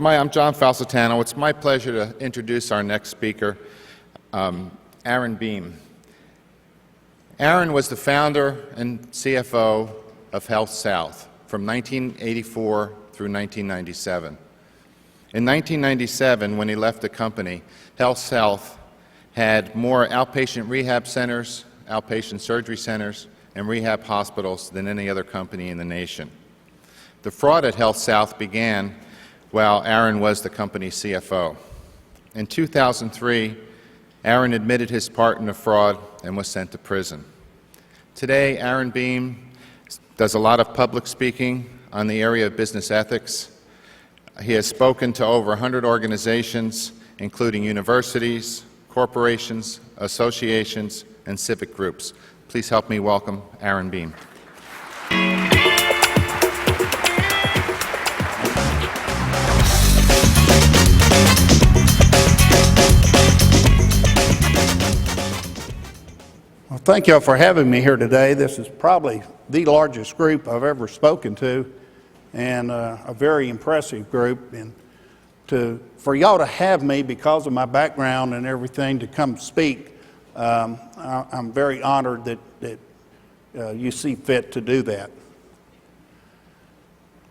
I'm John Falsitano. It's my pleasure to introduce our next speaker, Aaron Beam. Aaron was the founder and CFO of Healthsouth from 1984 through 1997. In 1997, when he left the company, Healthsouth had more outpatient rehab centers, outpatient surgery centers, and rehab hospitals than any other company in the nation. The fraud at Healthsouth began while Aaron was the company's CFO. In 2003, Aaron admitted his part in the fraud and was sent to prison. Today, Aaron Beam does a lot of public speaking on the area of business ethics. He has spoken to over 100 organizations, including universities, corporations, associations, and civic groups. Please help me welcome Aaron Beam. Well, thank you all for having me here today. This is probably the largest group I've ever spoken to, and a very impressive group. And for y'all to have me because of my background and everything to come speak, I'm very honored that you see fit to do that.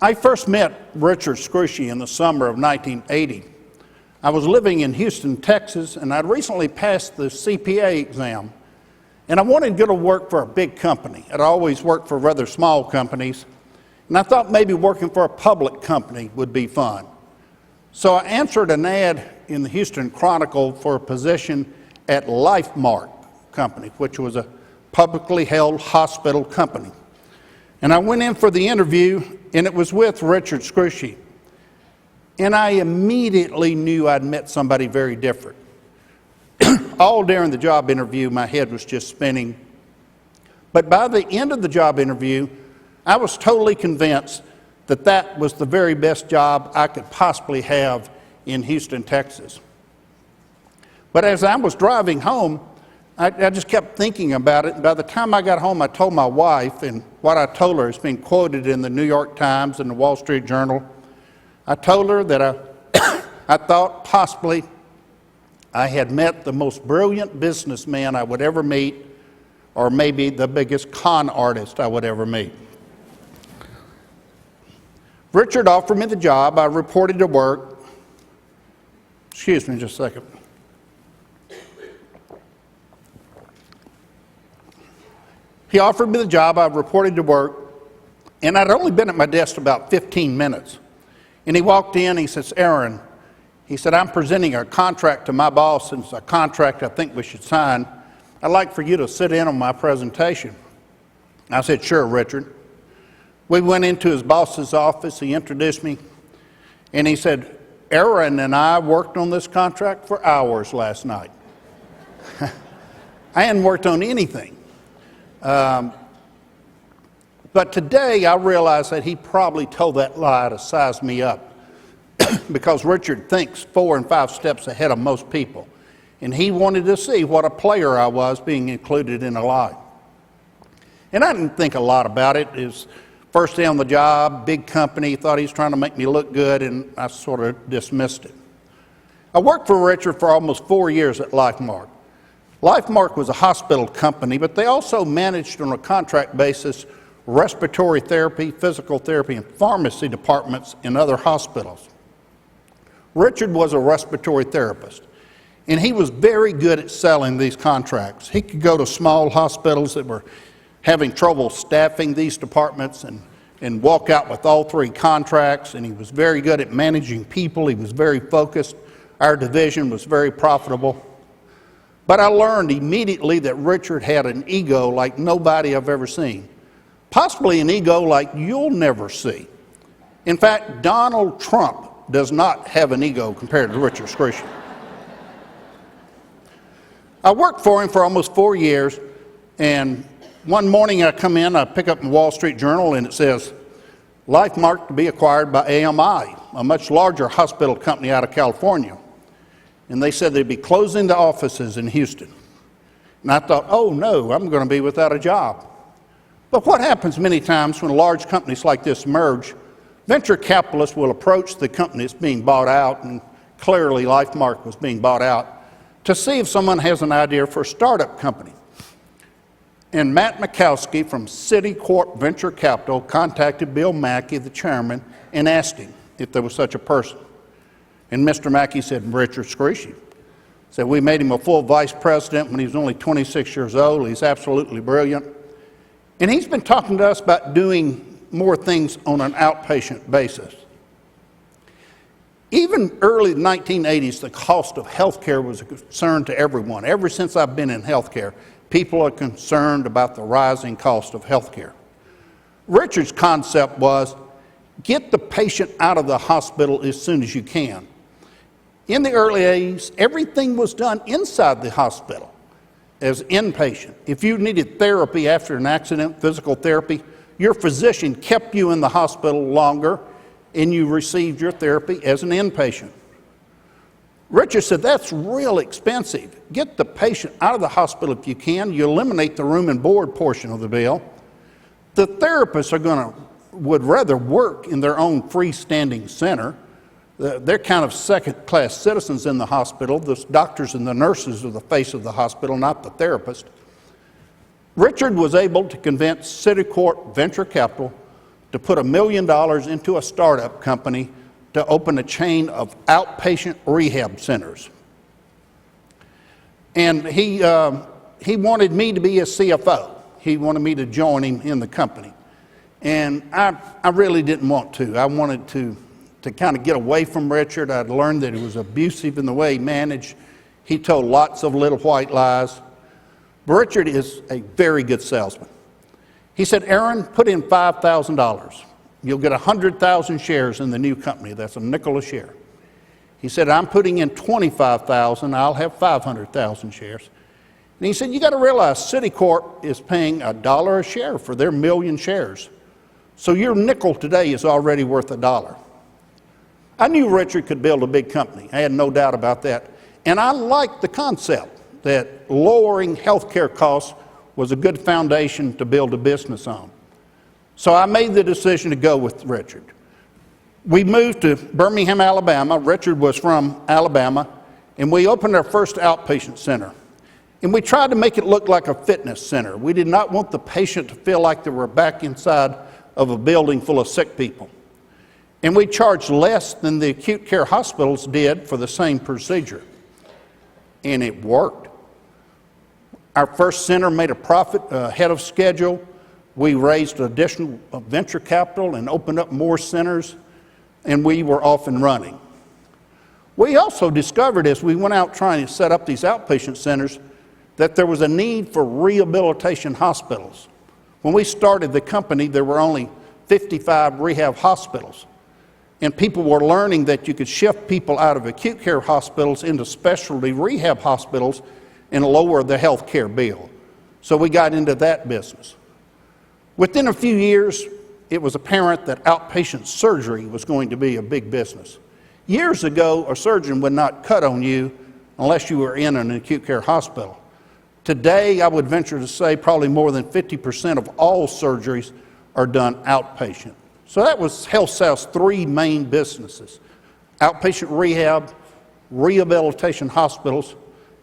I first met Richard Scrushy in the summer of 1980. I was living in Houston, Texas, and I'd recently passed the CPA exam. And I wanted to go to work for a big company. I'd always worked for rather small companies, and I thought maybe working for a public company would be fun. So I answered an ad in the Houston Chronicle for a position at LifeMark Company, which was a publicly held hospital company. And I went in for the interview, and it was with Richard Scrushy. And I immediately knew I'd met somebody very different. All during the job interview, my head was just spinning. But by the end of the job interview, I was totally convinced that that was the very best job I could possibly have in Houston, Texas. But as I was driving home, I just kept thinking about it. And by the time I got home, I told my wife, and what I told her has been quoted in the New York Times and the Wall Street Journal. I told her that I thought possibly I had met the most brilliant businessman I would ever meet, or maybe the biggest con artist I would ever meet. Richard offered me the job. I reported to work. Excuse me just a second. He offered me the job. I reported to work, and I'd only been at my desk about 15 minutes. And he walked in, he says, "Aaron," he said, "I'm presenting a contract to my boss, and it's a contract I think we should sign. I'd like for you to sit in on my presentation." I said, "Sure, Richard." We went into his boss's office. He introduced me, and he said, "Aaron and I worked on this contract for hours last night." I hadn't worked on anything. But today I realize that he probably told that lie to size me up. Because Richard thinks 4 and 5 steps ahead of most people. And he wanted to see what a player I was being included in a lie. And I didn't think a lot about it. It was first day on the job, big company, thought he was trying to make me look good, and I sort of dismissed it. I worked for Richard for almost 4 years at LifeMark. LifeMark was a hospital company, but they also managed on a contract basis respiratory therapy, physical therapy, and pharmacy departments in other hospitals. Richard was a respiratory therapist, and he was very good at selling these contracts. He could go to small hospitals that were having trouble staffing these departments and walk out with all 3 contracts, and he was very good at managing people. He was very focused. Our division was very profitable. But I learned immediately that Richard had an ego like nobody I've ever seen, possibly an ego like you'll never see. In fact, Donald Trump does not have an ego compared to Richard Scrushy. I worked for him for almost 4 years, and one morning I come in, I pick up the Wall Street Journal, and it says, "LifeMark to be acquired by AMI, a much larger hospital company out of California." And they said they'd be closing the offices in Houston. And I thought, oh no, I'm going to be without a job. But what happens many times when large companies like this merge, Venture capitalists will approach the company that's being bought out, and clearly LifeMark was being bought out, to see if someone has an idea for a startup company. And Matt Mikowski from Citicorp Venture Capital contacted Bill Mackey, the chairman, and asked him if there was such a person. And Mr. Mackey said, Richard Screechy. Said, we made him a full vice president when he was only 26 years old. He's absolutely brilliant. And he's been talking to us about doing more things on an outpatient basis. Even early 1980s, the cost of health care was a concern to everyone. Ever since I've been in health care, people are concerned about the rising cost of health care. Richard's concept was, get the patient out of the hospital as soon as you can. In the early 80s, everything was done inside the hospital as inpatient. If you needed therapy after an accident, physical therapy, your physician kept you in the hospital longer and you received your therapy as an inpatient. Richard said, that's real expensive. Get the patient out of the hospital if you can. You eliminate the room and board portion of the bill. The therapists would rather work in their own freestanding center. They're kind of second-class citizens in the hospital. The doctors and the nurses are the face of the hospital, not the therapist. Richard was able to convince Citicorp Venture Capital to put $1 million into a startup company to open a chain of outpatient rehab centers. And he wanted me to be a CFO. He wanted me to join him in the company. And I really didn't want to. I wanted to kind of get away from Richard. I'd learned that he was abusive in the way he managed. He told lots of little white lies. But Richard is a very good salesman. He said, Aaron, put in $5,000. You'll get 100,000 shares in the new company. That's a nickel a share. He said, I'm putting in 25,000. I'll have 500,000 shares. And he said, you got to realize Citicorp is paying $1 a share for their 1 million shares. So your nickel today is already worth $1. I knew Richard could build a big company. I had no doubt about that. And I liked the concept that lowering healthcare costs was a good foundation to build a business on. So I made the decision to go with Richard. We moved to Birmingham, Alabama. Richard was from Alabama. And we opened our first outpatient center. And we tried to make it look like a fitness center. We did not want the patient to feel like they were back inside of a building full of sick people. And we charged less than the acute care hospitals did for the same procedure. And it worked. Our first center made a profit ahead of schedule. We raised additional venture capital and opened up more centers, and we were off and running. We also discovered as we went out trying to set up these outpatient centers that there was a need for rehabilitation hospitals. When we started the company, there were only 55 rehab hospitals. And people were learning that you could shift people out of acute care hospitals into specialty rehab hospitals and lower the health care bill. So we got into that business. Within a few years, it was apparent that outpatient surgery was going to be a big business. Years ago, a surgeon would not cut on you unless you were in an acute care hospital. Today, I would venture to say probably more than 50% of all surgeries are done outpatient. So that was Healthsouth's three main businesses: outpatient rehab, rehabilitation hospitals,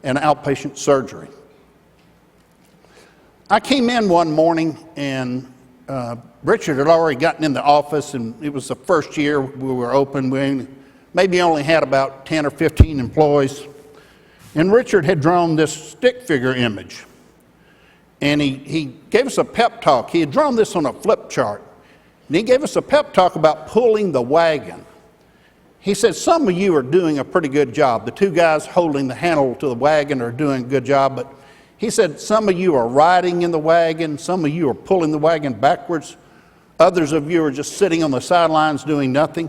and outpatient surgery. I came in one morning and Richard had already gotten in the office, and it was the first year we were open. We maybe only had about 10 or 15 employees. And Richard had drawn this stick figure image. And he gave us a pep talk. He had drawn this on a flip chart. And he gave us a pep talk about pulling the wagon. He said, some of you are doing a pretty good job. The two guys holding the handle to the wagon are doing a good job. But he said, some of you are riding in the wagon. Some of you are pulling the wagon backwards. Others of you are just sitting on the sidelines doing nothing.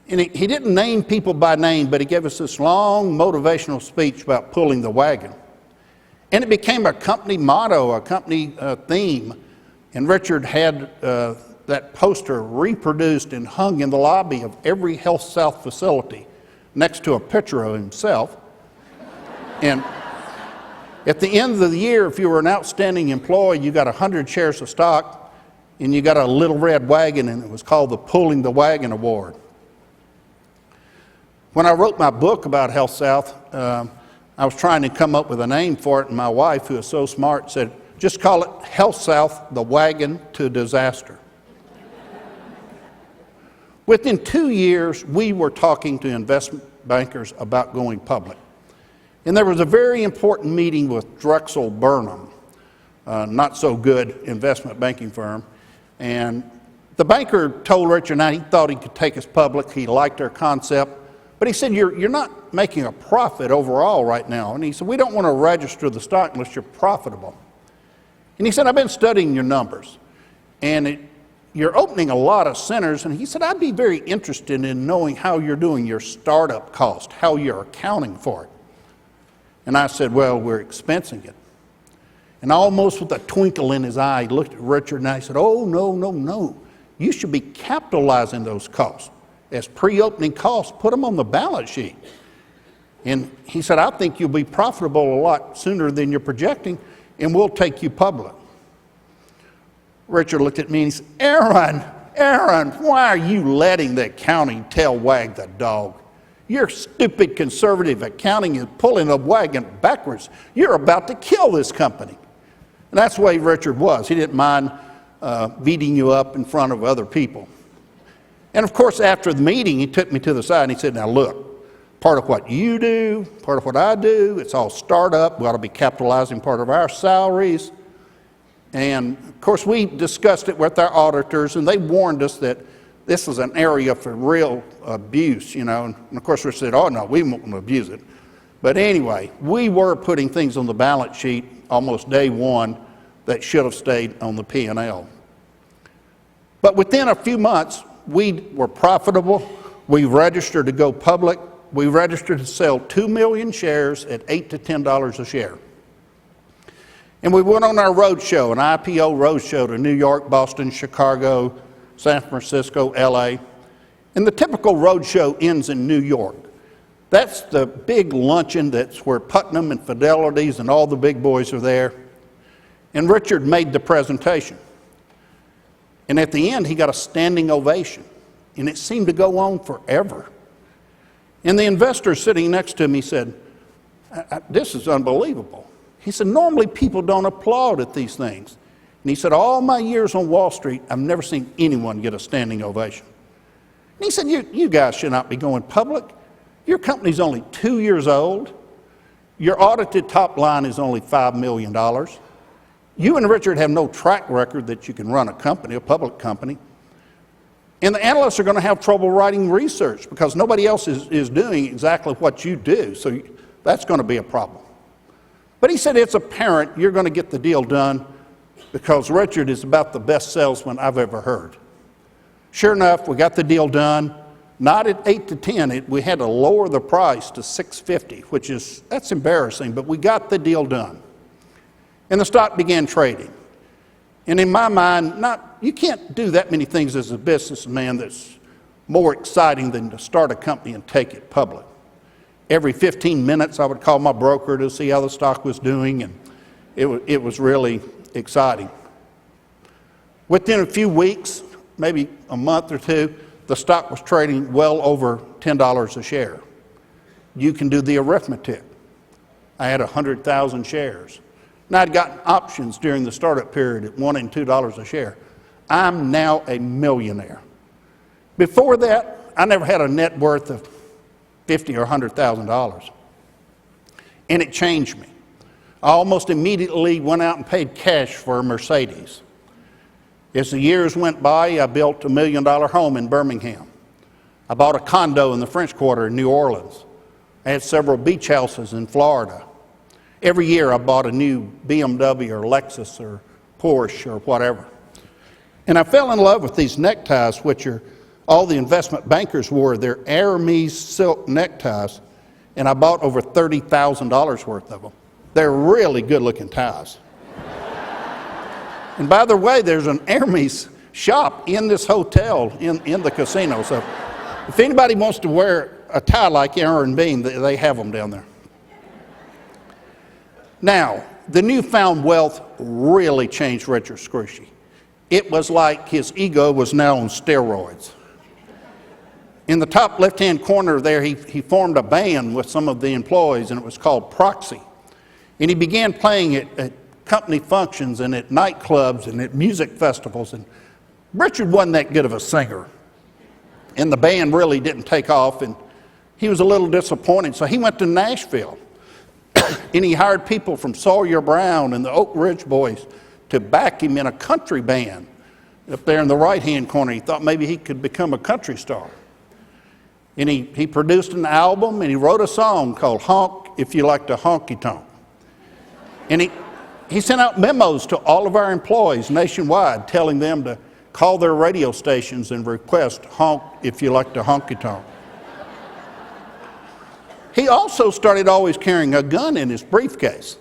And he didn't name people by name, but he gave us this long motivational speech about pulling the wagon. And it became a company motto, a company theme. And Richard had that poster reproduced and hung in the lobby of every Healthsouth facility next to a picture of himself. And at the end of the year, if you were an outstanding employee, you got 100 shares of stock. and you got a little red wagon, and it was called the Pulling the Wagon Award. When I wrote my book about Healthsouth, I was trying to come up with a name for it, and my wife, who is so smart, said, just call it Healthsouth, the Wagon to Disaster. Within 2 years, we were talking to investment bankers about going public. And there was a very important meeting with Drexel Burnham, not so good investment banking firm. And the banker told Richard and I he thought he could take us public. He liked our concept. But he said, you're not making a profit overall right now. And he said, we don't want to register the stock unless you're profitable. And he said, I've been studying your numbers. And you're opening a lot of centers. And he said, I'd be very interested in knowing how you're doing your startup cost, how you're accounting for it. And I said, well, we're expensing it. And almost with a twinkle in his eye, he looked at Richard and I said, oh, no. You should be capitalizing those costs as pre-opening costs. Put them on the balance sheet. And he said, I think you'll be profitable a lot sooner than you're projecting, and we'll take you public. Richard looked at me and he said, Aaron, why are you letting the accounting tail wag the dog? Your stupid conservative accounting is pulling the wagon backwards. You're about to kill this company. And that's the way Richard was. He didn't mind beating you up in front of other people. And of course, after the meeting, he took me to the side and he said, now look, part of what you do, part of what I do, it's all startup. We ought to be capitalizing part of our salaries. And of course, we discussed it with our auditors, and they warned us that this was an area for real abuse, And of course, we said, oh, no, we won't abuse it. But anyway, we were putting things on the balance sheet almost day one that should have stayed on the P&L. But within a few months, we were profitable. We registered to go public. We registered to sell 2 million shares at $8 to $10 a share. And we went on our roadshow, an IPO roadshow to New York, Boston, Chicago, San Francisco, LA. And the typical roadshow ends in New York. That's the big luncheon that's where Putnam and Fidelity's and all the big boys are there. And Richard made the presentation. And at the end, he got a standing ovation. And it seemed to go on forever. And the investor sitting next to me said, this is unbelievable. He said, normally people don't applaud at these things. And he said, all my years on Wall Street, I've never seen anyone get a standing ovation. And he said, you guys should not be going public. Your company's only 2 years old. Your audited top line is only $5 million. You and Richard have no track record that you can run a company, a public company. And the analysts are going to have trouble writing research because nobody else is doing exactly what you do. So that's going to be a problem. But he said, it's apparent you're going to get the deal done because Richard is about the best salesman I've ever heard. Sure enough, we got the deal done. Not at 8 to 10. We had to lower the price to $6.50, that's embarrassing, but we got the deal done. And the stock began trading. And in my mind, you can't do that many things as a businessman that's more exciting than to start a company and take it public. Every 15 minutes, I would call my broker to see how the stock was doing, and it was really exciting. Within a few weeks, maybe a month or two, the stock was trading well over $10 a share. You can do the arithmetic. I had 100,000 shares. And I'd gotten options during the startup period at $1 and $2 a share. I'm now a millionaire. Before that, I never had a net worth of $50,000 or $100,000. And it changed me. I almost immediately went out and paid cash for a Mercedes. As the years went by, I built a $1 million home in Birmingham. I bought a condo in the French Quarter in New Orleans. I had several beach houses in Florida. Every year I bought a new BMW or Lexus or Porsche or whatever. And I fell in love with these neckties, which are all the investment bankers wore. They're Hermes silk neckties, and I bought over $30,000 worth of them. They're really good-looking ties. And by the way, there's an Hermes shop in this hotel in the casino. So if anybody wants to wear a tie like Aaron Beam, they have them down there. Now, the newfound wealth really changed Richard Scrushy. it was like his ego was now on steroids. In the top left-hand corner there, he formed a band with some of the employees, and it was called Proxy. And he began playing at company functions and at nightclubs and at music festivals. And Richard wasn't that good of a singer, and the band really didn't take off, and he was a little disappointed. So he went to Nashville, and he hired people from Sawyer Brown and the Oak Ridge Boys to back him in a country band. Up there in the right-hand corner, he thought maybe he could become a country star. And he produced an album, and he wrote a song called Honk If You Like to Honky Tonk. And he sent out memos to all of our employees nationwide telling them to call their radio stations and request Honk If You Like to Honky Tonk. He also started always carrying a gun in his briefcase.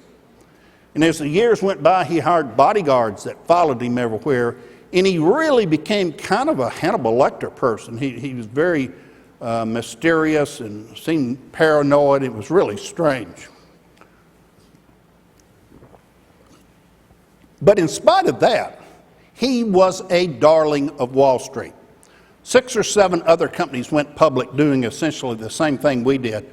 And as the years went by, he hired bodyguards that followed him everywhere, and he really became kind of a Hannibal Lecter person. He was very mysterious and seemed paranoid. It was really strange. But in spite of that, he was a darling of Wall Street. 6 or 7 other companies went public doing essentially the same thing we did.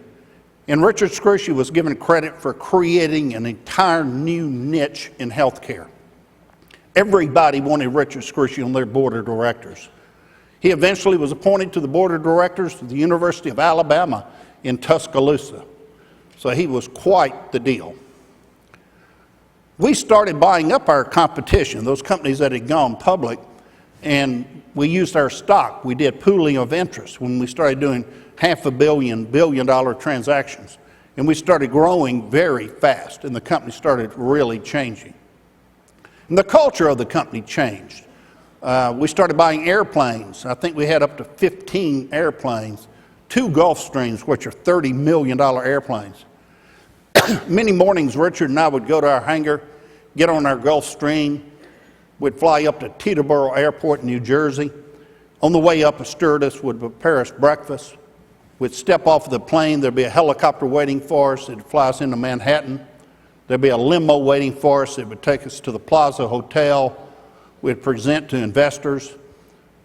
And Richard Scrushy was given credit for creating an entire new niche in healthcare. Everybody wanted Richard Scrushy on their board of directors. He eventually was appointed to the board of directors of the University of Alabama in Tuscaloosa. So he was quite the deal. We started buying up our competition, those companies that had gone public, and we used our stock. We did pooling of interest when we started doing $500 million, billion-dollar transactions. And we started growing very fast, and the company started really changing. And the culture of the company changed. We started buying airplanes. I think we had up to 15 airplanes, 2 Gulfstreams, which are $30 million airplanes. Many mornings, Richard and I would go to our hangar, get on our Gulfstream. We'd fly up to Teterboro Airport in New Jersey. On the way up, a stewardess would prepare us breakfast. We'd step off of the plane. There'd be a helicopter waiting for us. It'd fly us into Manhattan. There'd be a limo waiting for us. It would take us to the Plaza Hotel. We'd present to investors.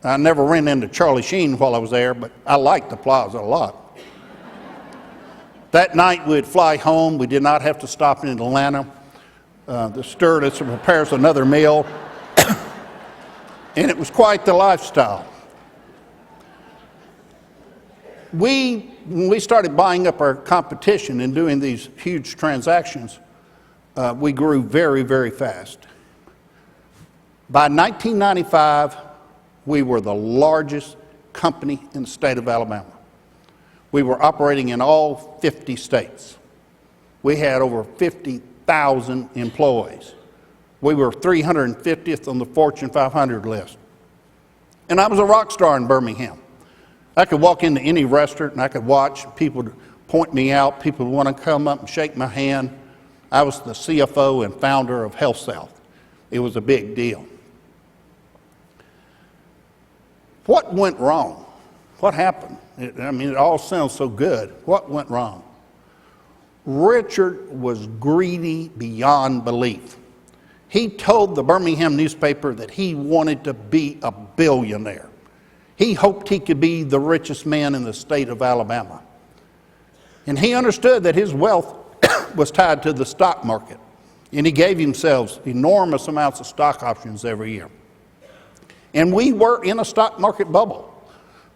I never ran into Charlie Sheen while I was there, but I liked the Plaza a lot. That night, we'd fly home. We did not have to stop in Atlanta. The stewardess would prepare us another meal, and it was quite the lifestyle. When we started buying up our competition and doing these huge transactions, we grew very, very fast. By 1995, we were the largest company in the state of Alabama. We were operating in all 50 states. We had over 50,000 employees. We were 350th on the Fortune 500 list. And I was a rock star in Birmingham. I could walk into any restaurant and I could watch. People would point me out. People would want to come up and shake my hand. I was the CFO and founder of Healthsouth. It was a big deal. What went wrong? What happened? It all sounds so good. What went wrong? Richard was greedy beyond belief. He told the Birmingham newspaper that he wanted to be a billionaire. He hoped he could be the richest man in the state of Alabama. And he understood that his wealth was tied to the stock market. And he gave himself enormous amounts of stock options every year. And we were in a stock market bubble,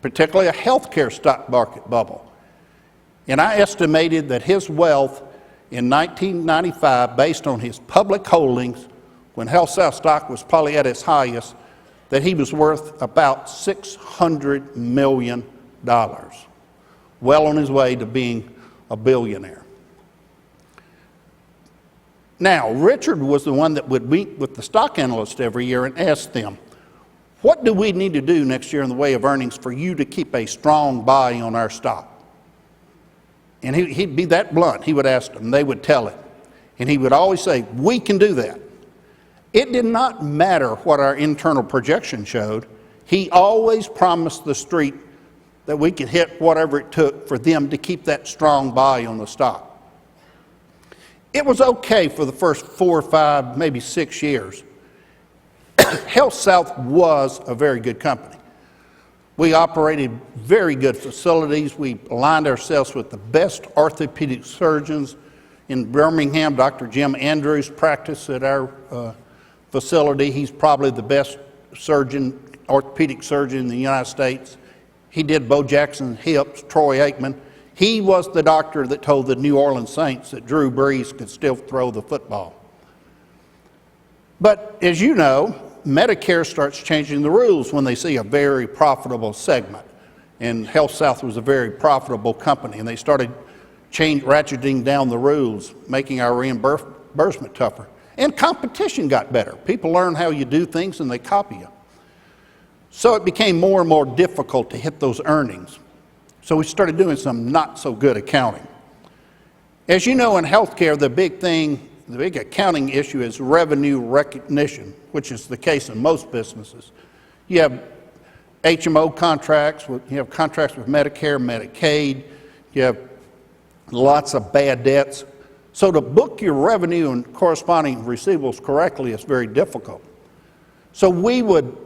particularly a healthcare stock market bubble. And I estimated that his wealth in 1995, based on his public holdings, when Healthsouth stock was probably at its highest, that he was worth about $600 million, well on his way to being a billionaire. Now, Richard was the one that would meet with the stock analysts every year and ask them, what do we need to do next year in the way of earnings for you to keep a strong buy on our stock? And he'd be that blunt. He would ask them, they would tell him. And he would always say, we can do that. It did not matter what our internal projection showed. He always promised the street that we could hit whatever it took for them to keep that strong buy on the stock. It was okay for the first 4 or 5, maybe 6 years. Healthsouth was a very good company. We operated very good facilities. We aligned ourselves with the best orthopedic surgeons in Birmingham. Dr. Jim Andrews practiced at our facility. He's probably the best surgeon, orthopedic surgeon in the United States. He did Bo Jackson's hips, Troy Aikman. He was the doctor that told the New Orleans Saints that Drew Brees could still throw the football. But as you know, Medicare starts changing the rules when they see a very profitable segment. And Healthsouth was a very profitable company, and they started ratcheting down the rules, making our reimbursement tougher. And competition got better. People learn how you do things and they copy you. So it became more and more difficult to hit those earnings. So we started doing some not so good accounting. As you know, in healthcare, the big accounting issue is revenue recognition, which is the case in most businesses. You have HMO contracts, you have contracts with Medicare, Medicaid, you have lots of bad debts. So to book your revenue and corresponding receivables correctly is very difficult. So we would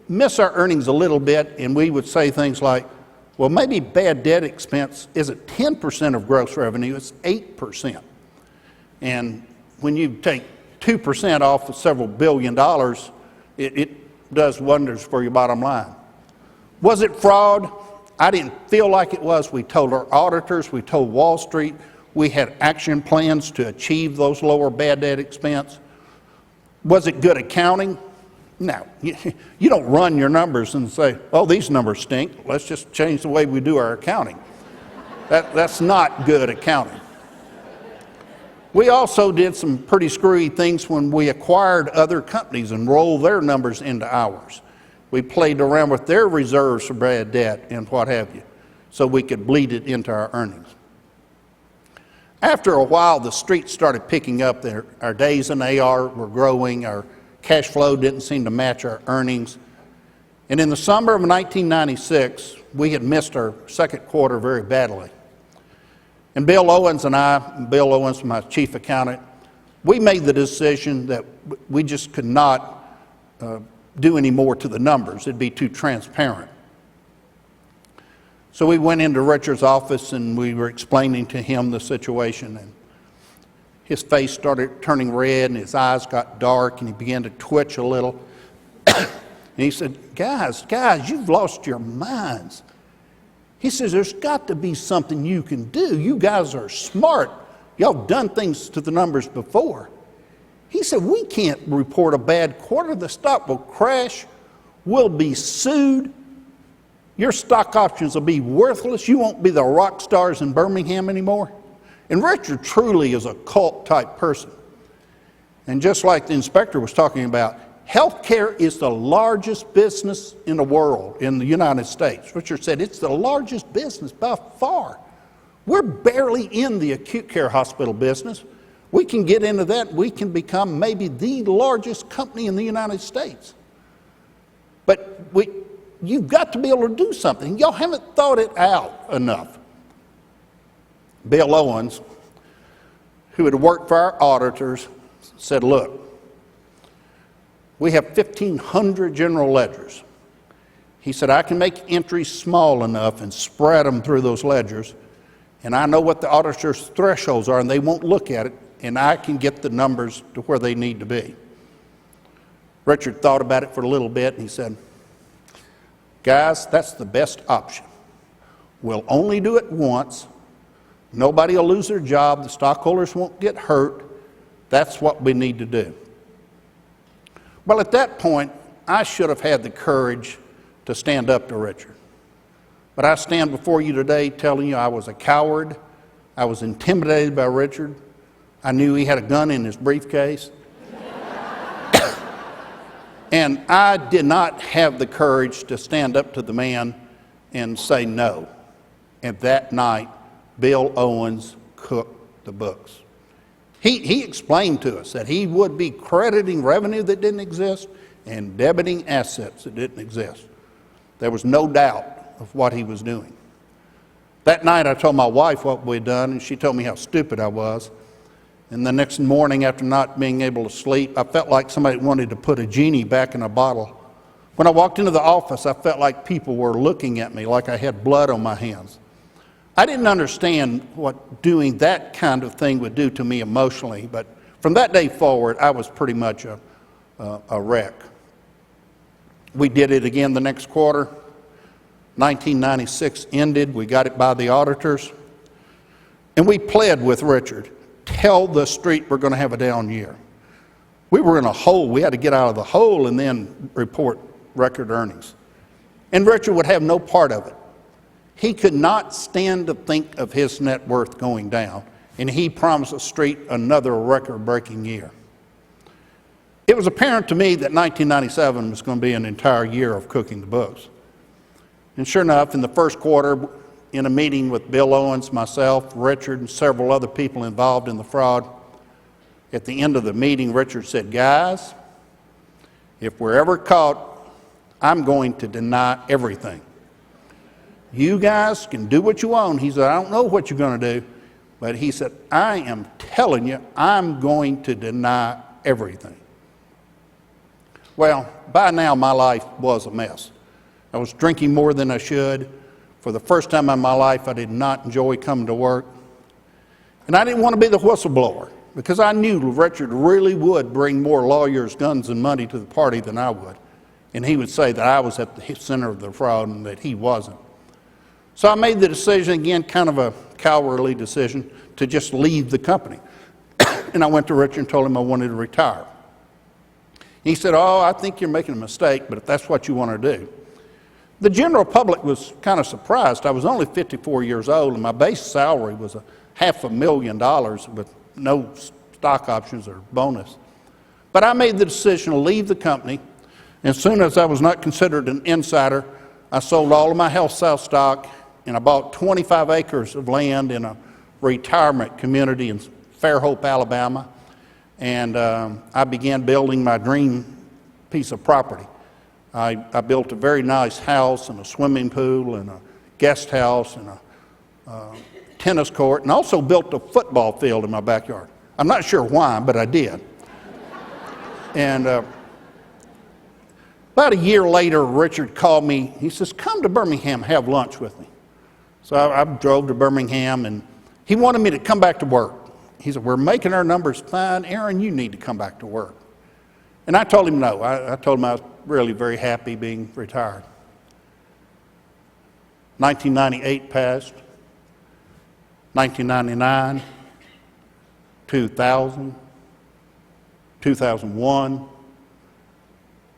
miss our earnings a little bit, and we would say things like, well, maybe bad debt expense isn't 10% of gross revenue, it's 8%. And when you take 2% off of several billion dollars, it does wonders for your bottom line. Was it fraud? I didn't feel like it was. We told our auditors, we told Wall Street, we had action plans to achieve those lower bad debt expense. Was it good accounting? No. You don't run your numbers and say, oh, these numbers stink. Let's just change the way we do our accounting. That's not good accounting. We also did some pretty screwy things when we acquired other companies and rolled their numbers into ours. We played around with their reserves for bad debt and what have you, so we could bleed it into our earnings. After a while, the street started picking up. Our days in AR were growing. Our cash flow didn't seem to match our earnings. And in the summer of 1996, we had missed our second quarter very badly. And Bill Owens, my chief accountant, we made the decision that we just could not do any more to the numbers. It'd be too transparent. So we went into Richard's office and we were explaining to him the situation. And his face started turning red and his eyes got dark and he began to twitch a little. And he said, guys, you've lost your minds. He says, there's got to be something you can do. You guys are smart. Y'all done things to the numbers before. He said, we can't report a bad quarter. The stock will crash. We'll be sued. Your stock options will be worthless. You won't be the rock stars in Birmingham anymore. And Richard truly is a cult type person. And just like the inspector was talking about, healthcare is the largest business in the world, in the United States. Richard said it's the largest business by far. We're barely in the acute care hospital business. We can get into that. We can become maybe the largest company in the United States. But you've got to be able to do something. Y'all haven't thought it out enough. Bill Owens, who had worked for our auditors, said, look, we have 1,500 general ledgers. He said, I can make entries small enough and spread them through those ledgers, and I know what the auditor's thresholds are, and they won't look at it, and I can get the numbers to where they need to be. Richard thought about it for a little bit, and he said, guys, that's the best option. We'll only do it once. Nobody will lose their job. The stockholders won't get hurt. That's what we need to do. Well, at that point, I should have had the courage to stand up to Richard. But I stand before you today telling you I was a coward. I was intimidated by Richard. I knew he had a gun in his briefcase. And I did not have the courage to stand up to the man and say no. And that night, Bill Owens cooked the books. He explained to us that he would be crediting revenue that didn't exist and debiting assets that didn't exist. There was no doubt of what he was doing. That night I told my wife what we'd done, and she told me how stupid I was. And the next morning, after not being able to sleep, I felt like somebody wanted to put a genie back in a bottle. When I walked into the office, I felt like people were looking at me like I had blood on my hands. I didn't understand what doing that kind of thing would do to me emotionally, but from that day forward, I was pretty much a wreck. We did it again the next quarter. 1996 ended. We got it by the auditors. And we pled with Richard, tell the street we're going to have a down year. We were in a hole. We had to get out of the hole and then report record earnings. And Richard would have no part of it. He could not stand to think of his net worth going down, and he promised the street another record-breaking year. It was apparent to me that 1997 was going to be an entire year of cooking the books. And sure enough, in the first quarter, in a meeting with Bill Owens, myself, Richard, and several other people involved in the fraud, at the end of the meeting, Richard said, guys, if we're ever caught, I'm going to deny everything. You guys can do what you want. He said, I don't know what you're going to do, but he said, I am telling you, I'm going to deny everything. Well, by now my life was a mess. I was drinking more than I should. For the first time in my life, I did not enjoy coming to work. And I didn't want to be the whistleblower because I knew Richard really would bring more lawyers, guns, and money to the party than I would. And he would say that I was at the center of the fraud and that he wasn't. So I made the decision, again, kind of a cowardly decision, to just leave the company. And I went to Richard and told him I wanted to retire. He said, oh, I think you're making a mistake, but if that's what you want to do. The general public was kind of surprised. I was only 54 years old, and my base salary was $500,000 with no stock options or bonus. But I made the decision to leave the company. As soon as I was not considered an insider, I sold all of my Healthsouth stock, and I bought 25 acres of land in a retirement community in Fairhope, Alabama. And I began building my dream piece of property. I built a very nice house and a swimming pool and a guest house and a tennis court, and also built a football field in my backyard. I'm not sure why, but I did. And about a year later, Richard called me. He says, come to Birmingham, have lunch with me. So I drove to Birmingham, and he wanted me to come back to work. He said, we're making our numbers fine. Aaron, you need to come back to work. And I told him no. I told him I was really very happy being retired. 1998 passed, 1999, 2000, 2001,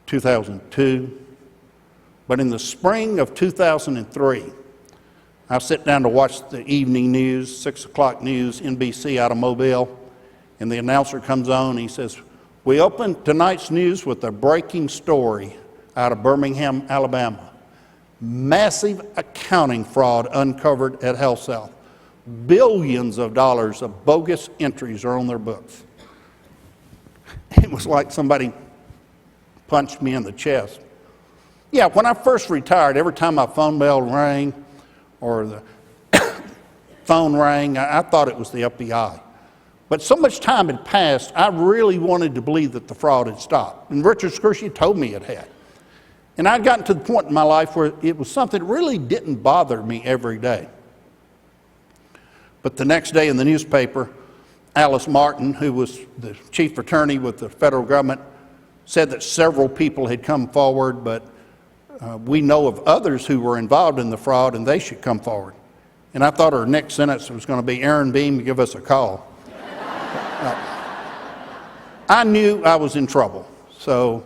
2002. But in the spring of 2003, I sit down to watch the evening news, 6 o'clock news, NBC out of Mobile, and the announcer comes on and he says, we open tonight's news with a breaking story out of Birmingham, Alabama. Massive accounting fraud uncovered at Healthsouth. Billions of dollars of bogus entries are on their books. It was like somebody punched me in the chest. Yeah, when I first retired, every time my phone bell rang or the phone rang, I thought it was the FBI. But so much time had passed, I really wanted to believe that the fraud had stopped. And Richard Scrushy told me it had. And I'd gotten to the point in my life where it was something that really didn't bother me every day. But the next day in the newspaper, Alice Martin, who was the chief attorney with the federal government, said that several people had come forward, but we know of others who were involved in the fraud and they should come forward. And I thought her next sentence was going to be, Aaron Beam, give us a call. I knew I was in trouble, so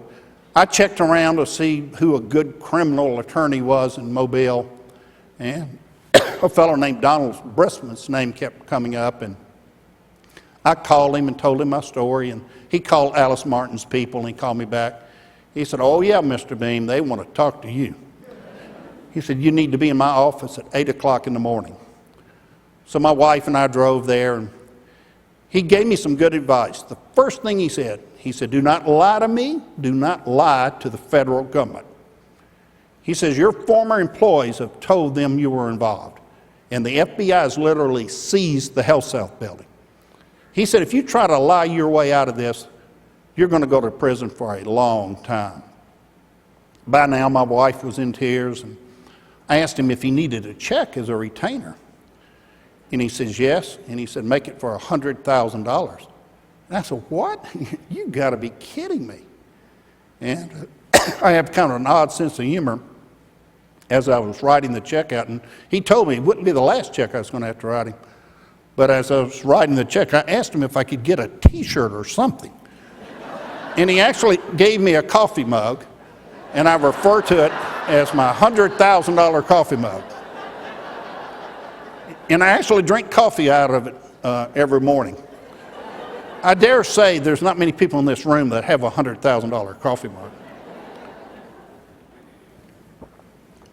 I checked around to see who a good criminal attorney was in Mobile, and a fellow named Donald Bristman's name kept coming up, and I called him and told him my story, and he called Alice Martin's people, and he called me back. He said, oh yeah, Mr. Beam, they want to talk to you. He said, you need to be in my office at 8 o'clock in the morning. So my wife and I drove there, and he gave me some good advice. The first thing he said, do not lie to me, do not lie to the federal government. He says, your former employees have told them you were involved, and the FBI has literally seized the Healthsouth building. He said, if you try to lie your way out of this, you're going to go to prison for a long time. By now, my wife was in tears, and I asked him if he needed a check as a retainer. And he says, yes. And he said, make it for $100,000. And I said, what? You got to be kidding me. And I have kind of an odd sense of humor as I was writing the check out. And he told me it wouldn't be the last check I was going to have to write him. But as I was writing the check, I asked him if I could get a T-shirt or something. And he actually gave me a coffee mug, and I refer to it as my $100,000 coffee mug. And I actually drink coffee out of it every morning. I dare say there's not many people in this room that have a $100,000 coffee mug.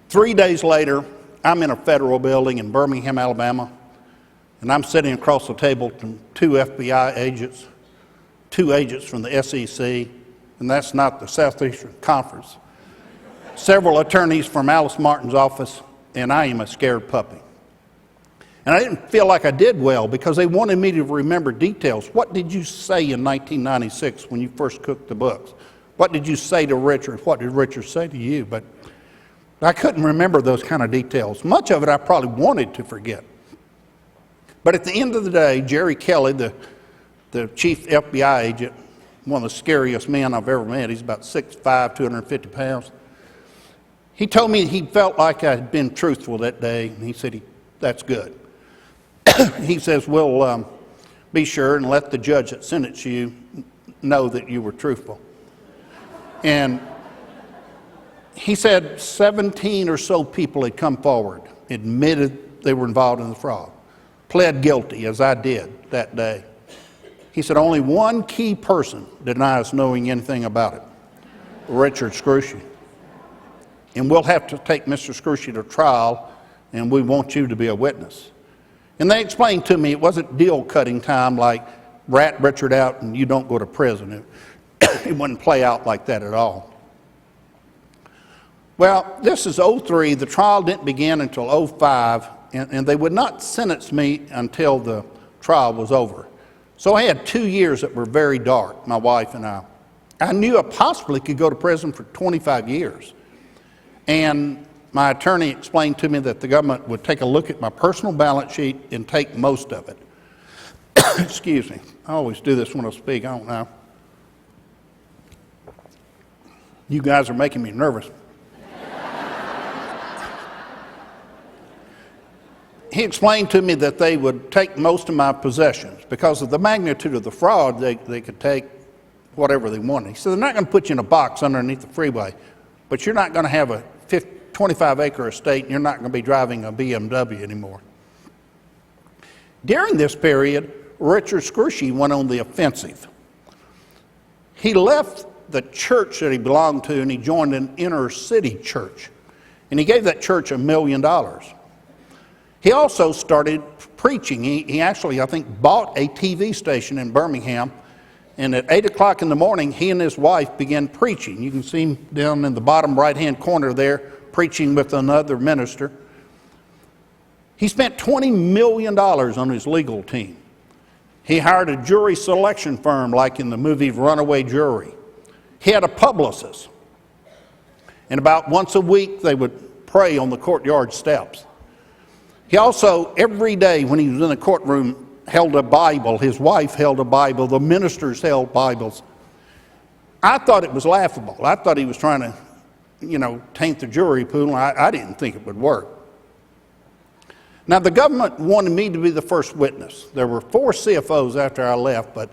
3 days later, I'm in a federal building in Birmingham, Alabama, and I'm sitting across the table from 2 FBI agents, 2 agents from the SEC, and that's not the Southeastern Conference, several attorneys from Alice Martin's office, and I am a scared puppy. And I didn't feel like I did well because they wanted me to remember details. What did you say in 1996 when you first cooked the books? What did you say to Richard? What did Richard say to you? But I couldn't remember those kind of details. Much of it I probably wanted to forget. But at the end of the day, Jerry Kelly, the chief FBI agent, one of the scariest men I've ever met, he's about 6'5", 250 pounds. He told me he felt like I had been truthful that day, and he said, that's good. He says, we'll be sure and let the judge that sentenced you know that you were truthful. And he said 17 or so people had come forward, admitted they were involved in the fraud, pled guilty, as I did that day. He said only one key person denies knowing anything about it, Richard Scrushy. And we'll have to take Mr. Scrushy to trial, and we want you to be a witness. And they explained to me it wasn't deal-cutting time like rat Richard out and you don't go to prison. It wouldn't play out like that at all. Well, this is 03. The trial didn't begin until 05, and they would not sentence me until the trial was over. So I had 2 years that were very dark, my wife and I. I knew I possibly could go to prison for 25 years. And my attorney explained to me that the government would take a look at my personal balance sheet and take most of it. Excuse me. I always do this when I speak. I don't know. You guys are making me nervous. He explained to me that they would take most of my possessions. Because of the magnitude of the fraud, they could take whatever they wanted. He said, they're not going to put you in a box underneath the freeway, but you're not going to have a 25-acre estate, and you're not going to be driving a BMW anymore. During this period, Richard Scrushy went on the offensive. He left the church that he belonged to, and he joined an inner city church. And he gave that church $1 million. He also started preaching. He actually, I think, bought a TV station in Birmingham. And at 8 o'clock in the morning, he and his wife began preaching. You can see him down in the bottom right-hand corner there, preaching with another minister. He spent $20 million on his legal team. He hired a jury selection firm like in the movie Runaway Jury. He had a publicist. And about once a week, they would pray on the courtyard steps. He also, every day when he was in the courtroom, held a Bible. His wife held a Bible. The ministers held Bibles. I thought it was laughable. I thought he was trying to, taint the jury pool. I didn't think it would work. Now, the government wanted me to be the first witness. There were 4 CFOs after I left, but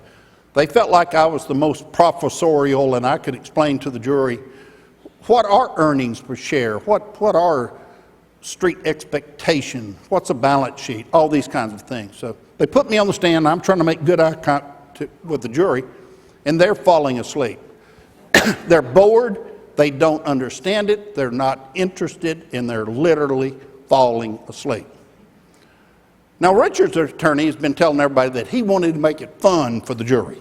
they felt like I was the most professorial, and I could explain to the jury what are earnings per share, what are street expectation, what's a balance sheet, all these kinds of things. So they put me on the stand. I'm trying to make good eye contact with the jury, and they're falling asleep. They're bored. They don't understand it. They're not interested, and they're literally falling asleep. Now, Richard's attorney has been telling everybody that he wanted to make it fun for the jury.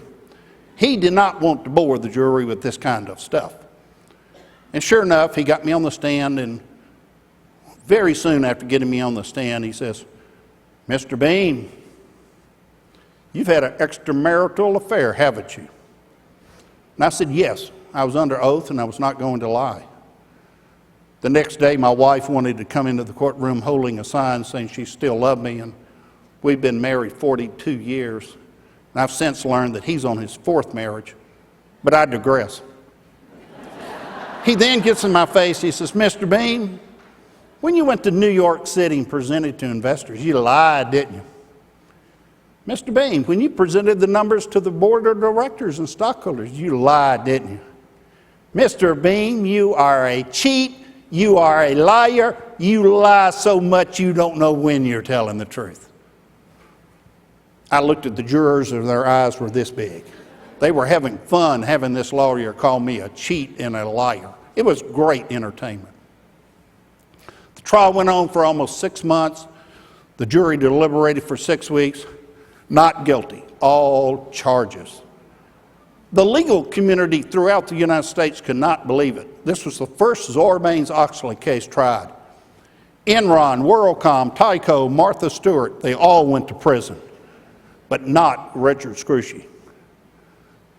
He did not want to bore the jury with this kind of stuff. And sure enough, he got me on the stand, and very soon after getting me on the stand, he says, Mr. Beam, "You've had an extramarital affair, haven't you?" And I said, "Yes." I was under oath and I was not going to lie. The next day, my wife wanted to come into the courtroom holding a sign saying she still loved me, and we've been married 42 years. And I've since learned that he's on his fourth marriage, but I digress. He then gets in my face, he says, "Mr. Beam, when you went to New York City and presented to investors, you lied, didn't you? Mr. Beam, when you presented the numbers to the board of directors and stockholders, you lied, didn't you? Mr. Beam, you are a cheat, you are a liar, you lie so much you don't know when you're telling the truth." I looked at the jurors and their eyes were this big. They were having fun having this lawyer call me a cheat and a liar. It was great entertainment. The trial went on for almost 6 months. The jury deliberated for 6 weeks. Not guilty, all charges. The legal community throughout the United States could not believe it. This was the first Sarbanes-Oxley case tried. Enron, WorldCom, Tyco, Martha Stewart, they all went to prison, but not Richard Scrushy.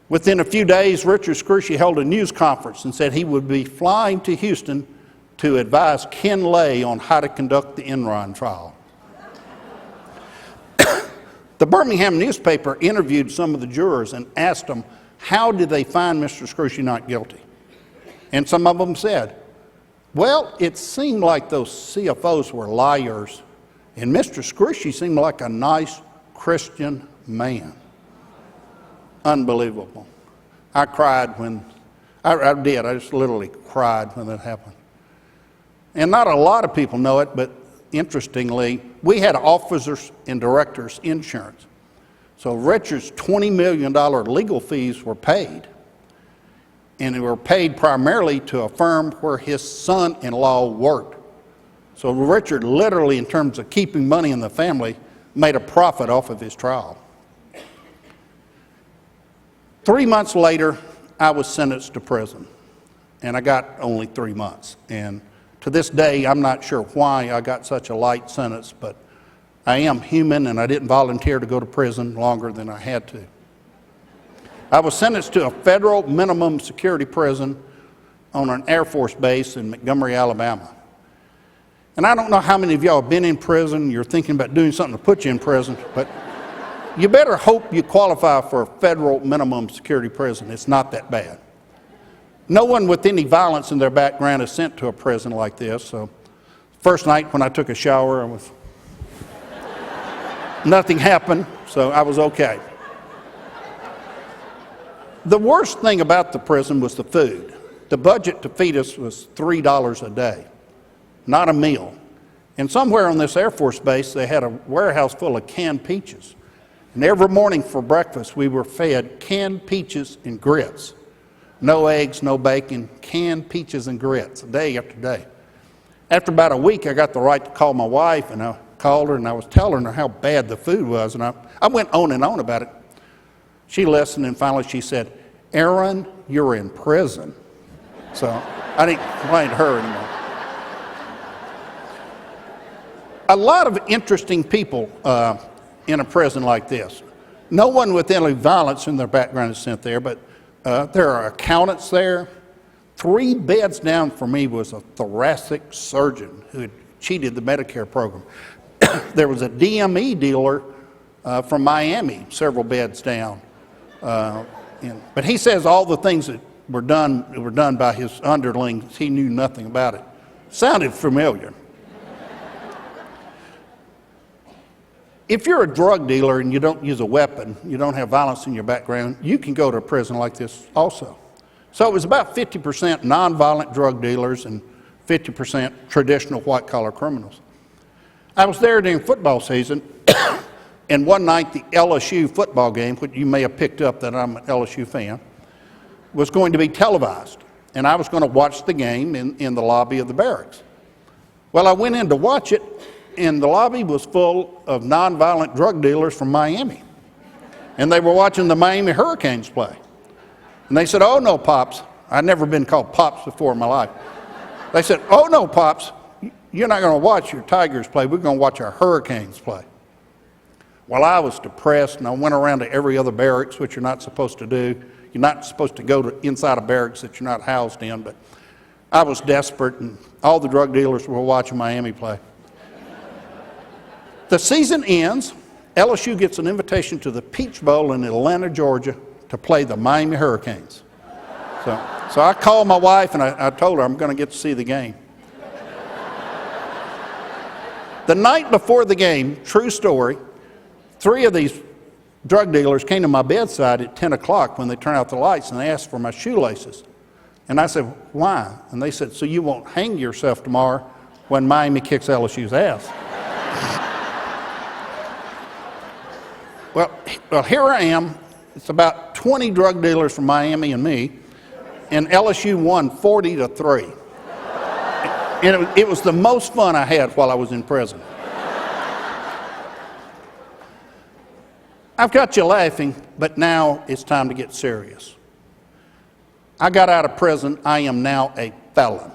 Within a few days, Richard Scrushy held a news conference and said he would be flying to Houston to advise Ken Lay on how to conduct the Enron trial. The Birmingham newspaper interviewed some of the jurors and asked them, how did they find Mr. Scrushy not guilty? And some of them said, "Well, it seemed like those CFOs were liars, and Mr. Scrushy seemed like a nice Christian man." Unbelievable. I cried when, I did, I just literally cried when that happened. And not a lot of people know it, but interestingly, we had officers and directors insurance. So Richard's $20 million legal fees were paid. And they were paid primarily to a firm where his son-in-law worked. So Richard literally, in terms of keeping money in the family, made a profit off of his trial. 3 months later, I was sentenced to prison. And I got only 3 months. And to this day, I'm not sure why I got such a light sentence, but I am human and I didn't volunteer to go to prison longer than I had to. I was sentenced to a federal minimum security prison on an Air Force base in Montgomery, Alabama. And I don't know how many of y'all have been in prison, you're thinking about doing something to put you in prison, but you better hope you qualify for a federal minimum security prison. It's not that bad. No one with any violence in their background is sent to a prison like this. So first night when I took a shower, nothing happened, so I was okay. The worst thing about the prison was the food. The budget to feed us was $3 a day, not a meal. And somewhere on this Air Force base, they had a warehouse full of canned peaches. And every morning for breakfast, we were fed canned peaches and grits. No eggs, no bacon, canned peaches and grits, day after day. After about a week, I got the right to call my wife, and I called her, and I was telling her how bad the food was, and I went on and on about it. She listened, and finally she said, "Aaron, you're in prison." So I didn't complain to her anymore. A lot of interesting people in a prison like this. No one with any violence in their background is sent there, but there are accountants there. 3 beds down from me was a thoracic surgeon who had cheated the Medicare program. There was a DME dealer from Miami, several beds down. But he says all the things that were done by his underlings, he knew nothing about it. Sounded familiar. If you're a drug dealer and you don't use a weapon, you don't have violence in your background, you can go to a prison like this also. So it was about 50% nonviolent drug dealers and 50% traditional white-collar criminals. I was there during football season, and one night the LSU football game, which you may have picked up that I'm an LSU fan, was going to be televised. And I was going to watch the game in the lobby of the barracks. Well, I went in to watch it, and the lobby was full of nonviolent drug dealers from Miami. And they were watching the Miami Hurricanes play. And they said, "Oh no, Pops." I'd never been called Pops before in my life. They said, "Oh no, Pops, you're not going to watch your Tigers play. We're going to watch our Hurricanes play." Well, I was depressed, and I went around to every other barracks, which you're not supposed to do. You're not supposed to go to inside a barracks that you're not housed in, but I was desperate, and all the drug dealers were watching Miami play. The season ends. LSU gets an invitation to the Peach Bowl in Atlanta, Georgia, to play the Miami Hurricanes. So I called my wife, and I told her I'm going to get to see the game. The night before the game, true story, 3 of these drug dealers came to my bedside at 10 o'clock when they turned out the lights, and they asked for my shoelaces. And I said, why? And they said, so you won't hang yourself tomorrow when Miami kicks LSU's ass. Well, here I am. It's about 20 drug dealers from Miami and me, and LSU won 40-3. And it was the most fun I had while I was in prison. I've got you laughing, but now it's time to get serious. I got out of prison. I am now a felon.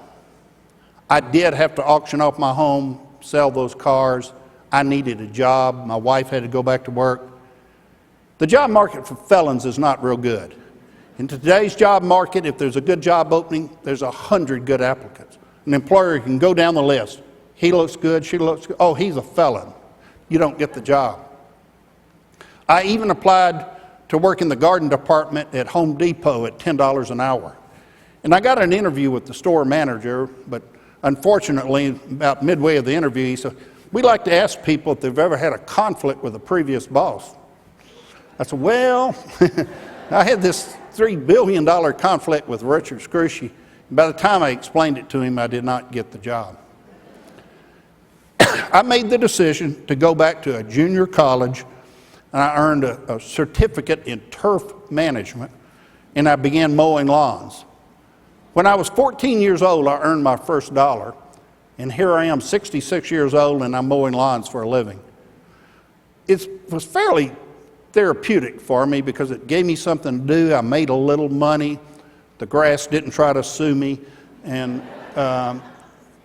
I did have to auction off my home, sell those cars. I needed a job. My wife had to go back to work. The job market for felons is not real good. In today's job market, if there's a good job opening, there's 100 good applicants. An employer can go down the list. He looks good, she looks good. Oh, he's a felon. You don't get the job. I even applied to work in the garden department at Home Depot at $10 an hour. And I got an interview with the store manager, but unfortunately, about midway of the interview, he said, we like to ask people if they've ever had a conflict with a previous boss. I said, well, I had this $3 billion conflict with Richard Scrushy. By the time I explained it to him, I did not get the job. I made the decision to go back to a junior college, and I earned a certificate in turf management, and I began mowing lawns. When I was 14 years old, I earned my first dollar, and here I am, 66 years old, and I'm mowing lawns for a living. It was fairly therapeutic for me because it gave me something to do. I made a little money. The grass didn't try to sue me, and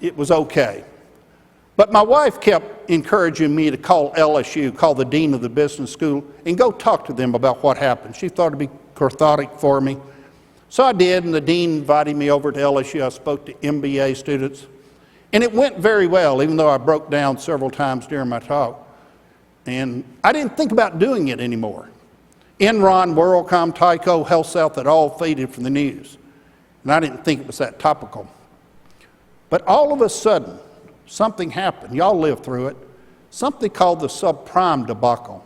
it was okay. But my wife kept encouraging me to call LSU, call the dean of the business school, and go talk to them about what happened. She thought it'd be cathartic for me. So I did, and the dean invited me over to LSU. I spoke to MBA students, and it went very well, even though I broke down several times during my talk. And I didn't think about doing it anymore. Enron, WorldCom, Tyco, Healthsouth had all faded from the news. And I didn't think it was that topical. But all of a sudden, something happened. Y'all lived through it. Something called the subprime debacle.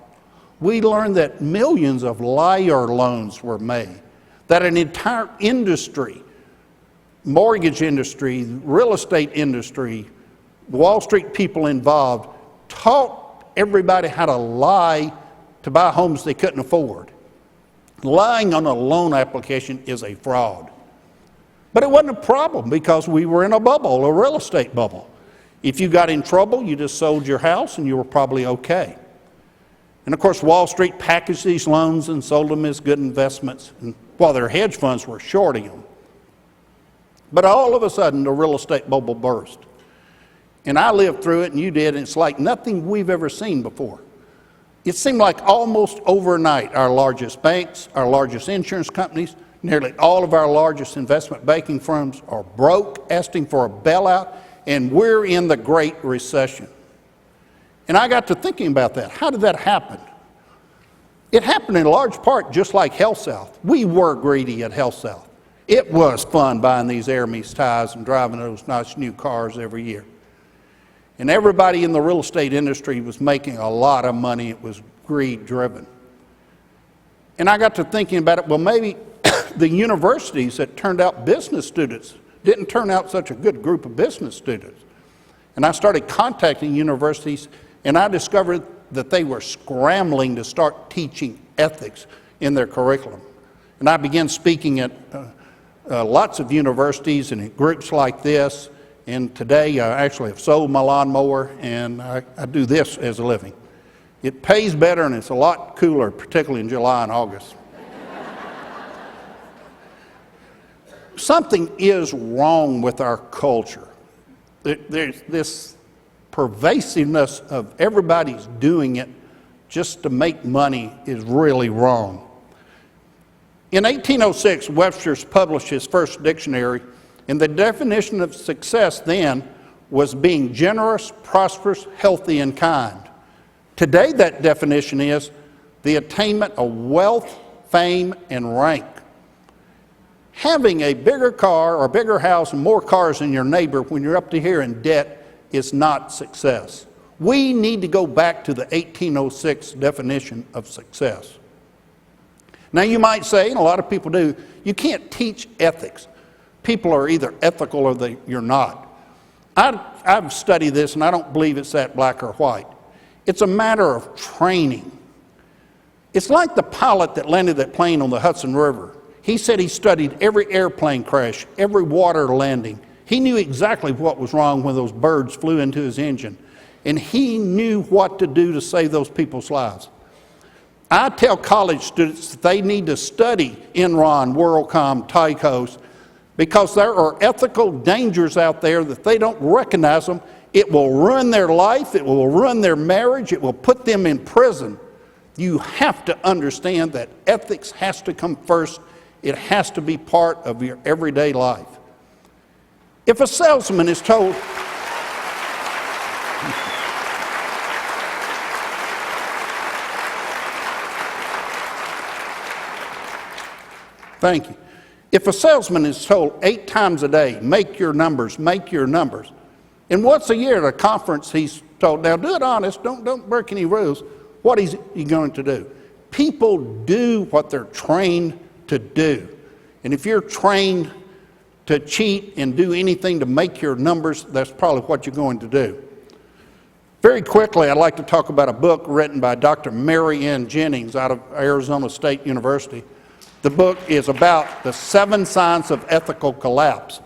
We learned that millions of liar loans were made, that an entire industry, mortgage industry, real estate industry, Wall Street people involved, taught everybody how to lie to buy homes they couldn't afford. Lying on a loan application is a fraud. But it wasn't a problem because we were in a bubble, a real estate bubble. If you got in trouble, you just sold your house and you were probably okay. And of course, Wall Street packaged these loans and sold them as good investments, and while their hedge funds were shorting them. But all of a sudden, the real estate bubble burst. And I lived through it, and you did, and it's like nothing we've ever seen before. It seemed like almost overnight, our largest banks, our largest insurance companies, nearly all of our largest investment banking firms are broke, asking for a bailout, and we're in the Great Recession. And I got to thinking about that. How did that happen? It happened in large part just like Healthsouth. We were greedy at Healthsouth. It was fun buying these Hermes ties and driving those nice new cars every year. And everybody in the real estate industry was making a lot of money. It was greed-driven. And I got to thinking about it, well, maybe the universities that turned out business students didn't turn out such a good group of business students. And I started contacting universities, and I discovered that they were scrambling to start teaching ethics in their curriculum. And I began speaking at lots of universities and in groups like this. And today, I actually have sold my lawnmower, and I do this as a living. It pays better, and it's a lot cooler, particularly in July and August. Something is wrong with our culture. There's this pervasiveness of everybody's doing it just to make money is really wrong. In 1806, Webster's published his first dictionary, and the definition of success then was being generous, prosperous, healthy, and kind. Today, that definition is the attainment of wealth, fame, and rank. Having a bigger car or a bigger house and more cars than your neighbor when you're up to here in debt is not success. We need to go back to the 1806 definition of success. Now you might say, and a lot of people do, you can't teach ethics. People are either ethical or you're not. I've studied this and I don't believe it's that black or white. It's a matter of training. It's like the pilot that landed that plane on the Hudson River. He said he studied every airplane crash, every water landing. He knew exactly what was wrong when those birds flew into his engine. And he knew what to do to save those people's lives. I tell college students that they need to study Enron, WorldCom, Tycos, because there are ethical dangers out there that they don't recognize them. It will ruin their life, it will ruin their marriage, it will put them in prison. You have to understand that ethics has to come first. It has to be part of your everyday life. If a salesman is told, thank you. If a salesman is told 8 times a day, make your numbers, and once a year at a conference he's told, now do it honest, don't break any rules, what is he going to do? People do what they're trained to do. And if you're trained to cheat and do anything to make your numbers, that's probably what you're going to do. Very quickly, I'd like to talk about a book written by Dr. Mary Ann Jennings out of Arizona State University. The book is about the 7 signs of ethical collapse.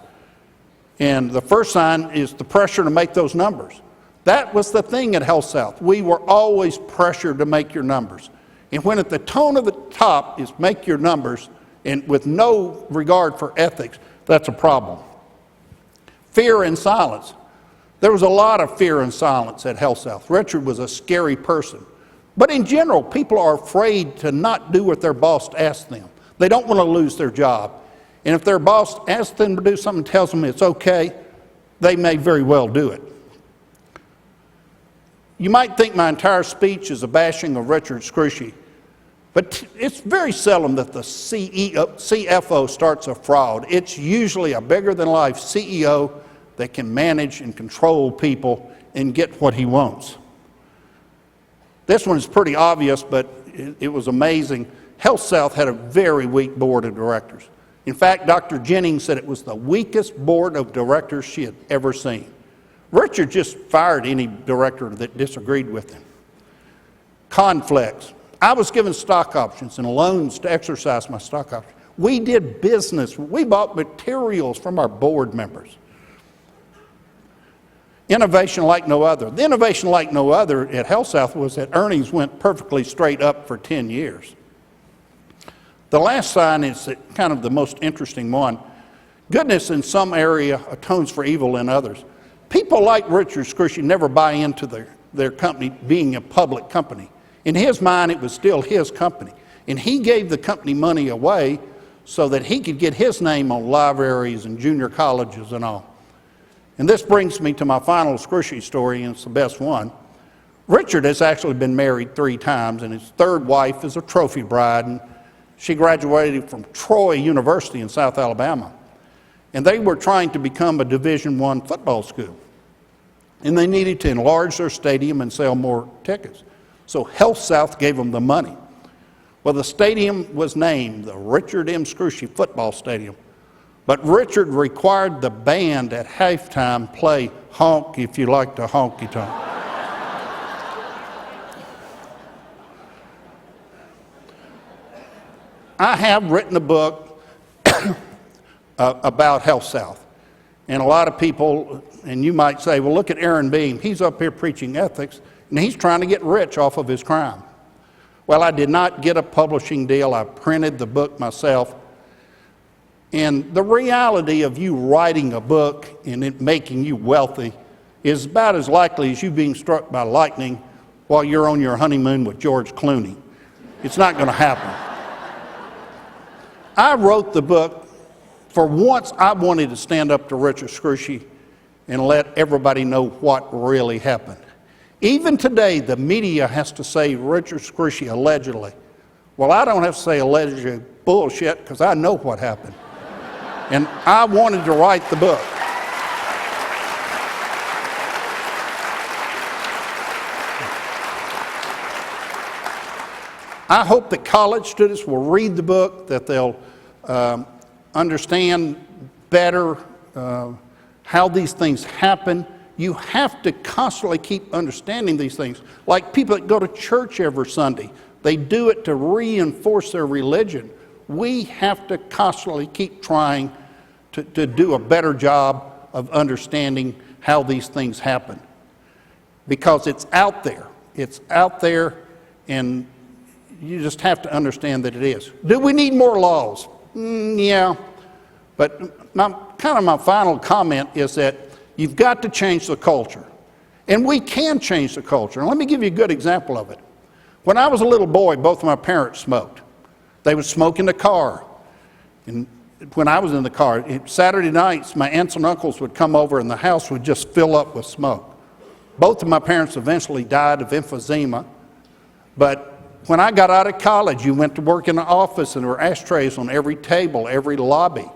And the first sign is the pressure to make those numbers. That was the thing at Healthsouth. We were always pressured to make your numbers. And when at the tone of the top is make your numbers, and with no regard for ethics, that's a problem. Fear and silence. There was a lot of fear and silence at Healthsouth. Richard was a scary person. But in general, people are afraid to not do what their boss asks them. They don't want to lose their job. And if their boss asks them to do something and tells them it's okay, they may very well do it. You might think my entire speech is a bashing of Richard Scrushy, but it's very seldom that the CFO starts a fraud. It's usually a bigger-than-life CEO that can manage and control people and get what he wants. This one is pretty obvious, but it was amazing. Healthsouth had a very weak board of directors. In fact, Dr. Jennings said it was the weakest board of directors she had ever seen. Richard just fired any director that disagreed with him. Conflicts. I was given stock options and loans to exercise my stock options. We did business. We bought materials from our board members. Innovation like no other. The innovation like no other at Healthsouth was that earnings went perfectly straight up for 10 years. The last sign is kind of the most interesting one. Goodness in some area atones for evil in others. People like Richard Scrushy never buy into their company being a public company. In his mind, it was still his company. And he gave the company money away so that he could get his name on libraries and junior colleges and all. And this brings me to my final Scrushy story, and it's the best one. Richard has actually been married 3 times, and his 3rd wife is a trophy bride, and she graduated from Troy University in South Alabama. And they were trying to become a Division I football school. And they needed to enlarge their stadium and sell more tickets. So Healthsouth gave them the money. Well, the stadium was named the Richard M. Scrushy Football Stadium. But Richard required the band at halftime play Honk If You Like to Honky Tonk. I have written a book about Healthsouth. And a lot of people, and you might say, well, look at Aaron Beam. He's up here preaching ethics, and he's trying to get rich off of his crime. Well, I did not get a publishing deal. I printed the book myself. And the reality of you writing a book and it making you wealthy is about as likely as you being struck by lightning while you're on your honeymoon with George Clooney. It's not going to happen. I wrote the book. For once, I wanted to stand up to Richard Scrushy and let everybody know what really happened. Even today, the media has to say Richard Scrushy allegedly. Well, I don't have to say allegedly bullshit because I know what happened. And I wanted to write the book. I hope that college students will read the book, that they'll understand better how these things happen. You have to constantly keep understanding these things. Like people that go to church every Sunday, they do it to reinforce their religion. We have to constantly keep trying to do a better job of understanding how these things happen. Because it's out there. It's out there, and you just have to understand that it is. Do we need more laws? Yeah. But my final comment is that you've got to change the culture. And we can change the culture. And let me give you a good example of it. When I was a little boy, both of my parents smoked. They would smoke in the car. And when I was in the car, Saturday nights, my aunts and uncles would come over and the house would just fill up with smoke. Both of my parents eventually died of emphysema. But when I got out of college, you went to work in an office and there were ashtrays on every table, every lobby.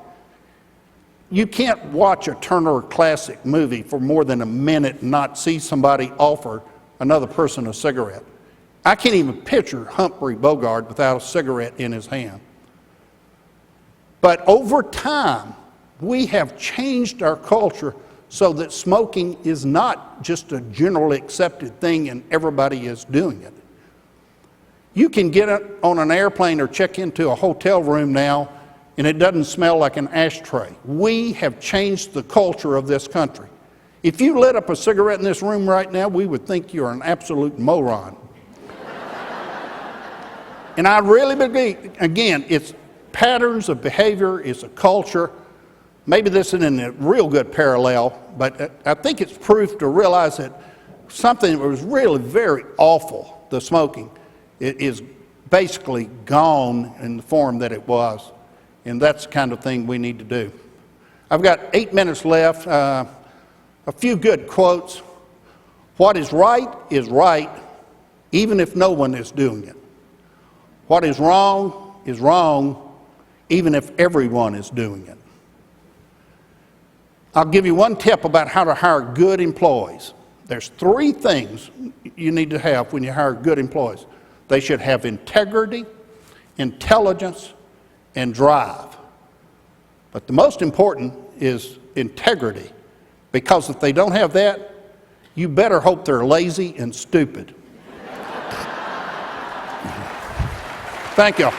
You can't watch a Turner Classic movie for more than a minute and not see somebody offer another person a cigarette. I can't even picture Humphrey Bogart without a cigarette in his hand. But over time, we have changed our culture so that smoking is not just a generally accepted thing and everybody is doing it. You can get on an airplane or check into a hotel room now and it doesn't smell like an ashtray. We have changed the culture of this country. If you lit up a cigarette in this room right now, we would think you're an absolute moron. And I really believe, again, it's patterns of behavior, it's a culture. Maybe this isn't a real good parallel, but I think it's proof to realize that something that was really very awful, the smoking, it is basically gone in the form that it was. And that's the kind of thing we need to do. I've got 8 minutes left. A few good quotes. What is right, even if no one is doing it. What is wrong, even if everyone is doing it. I'll give you one tip about how to hire good employees. There's 3 things you need to have when you hire good employees. They should have integrity, intelligence, and drive. But the most important is integrity, because if they don't have that, you better hope they're lazy and stupid. Thank you.